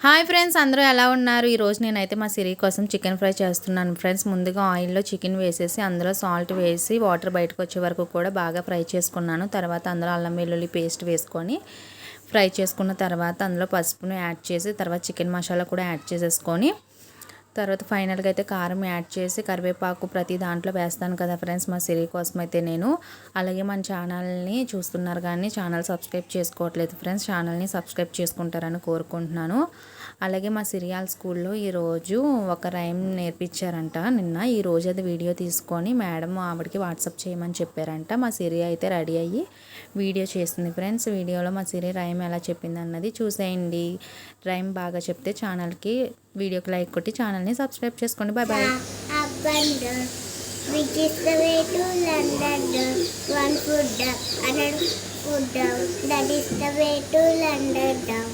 Hi friends, అందరూ ఎలా ఉన్నారు? ఈరోజు నేనైతే మా సిరి కోసం చికెన్ ఫ్రై చేస్తున్నాను ఫ్రెండ్స్. ముందుగా ఆయిల్లో చికెన్ వేసేసి అందులో సాల్ట్ వేసి వాటర్ బయటకు వచ్చే వరకు కూడా బాగా ఫ్రై చేసుకున్నాను. తర్వాత అందులో అల్లం వెల్లుల్లి పేస్ట్ వేసుకొని ఫ్రై చేసుకున్న తర్వాత అందులో పసుపును యాడ్ చేసి తర్వాత చికెన్ మసాలా కూడా యాడ్ చేసేసుకొని తర్వాత ఫైనల్గా అయితే కారం యాడ్ చేసి కరివేపాకు ప్రతి దాంట్లో వేస్తాను కదా ఫ్రెండ్స్ మా సిరి కోసం అయితే నేను. అలాగే మన ఛానల్ని చూస్తున్నారు కానీ ఛానల్ సబ్స్క్రైబ్ చేసుకోవట్లేదు ఫ్రెండ్స్. ఛానల్ని సబ్స్క్రైబ్ చేసుకుంటారని కోరుకుంటున్నాను. అలాగే మా సిరియాల్ స్కూల్లో ఈరోజు ఒక రైమ్ నేర్పించారంట నిన్న. ఈరోజు అది వీడియో తీసుకొని మేడం ఆవిడకి వాట్సాప్ చేయమని చెప్పారంట. మా సిరి అయితే రెడీ అయ్యి వీడియో చేస్తుంది ఫ్రెండ్స్. వీడియోలో మా సిరి రైమ్ ఎలా చెప్పింది అన్నది చూసేయండి. రైమ్ బాగా చెప్తే ఛానల్కి వీడియోకి లైక్ కొట్టి ఛానల్ని సబ్స్క్రైబ్ చేసుకోండి. Bye bye. Which is the way to London? One foot up, another foot down. That is the way to London.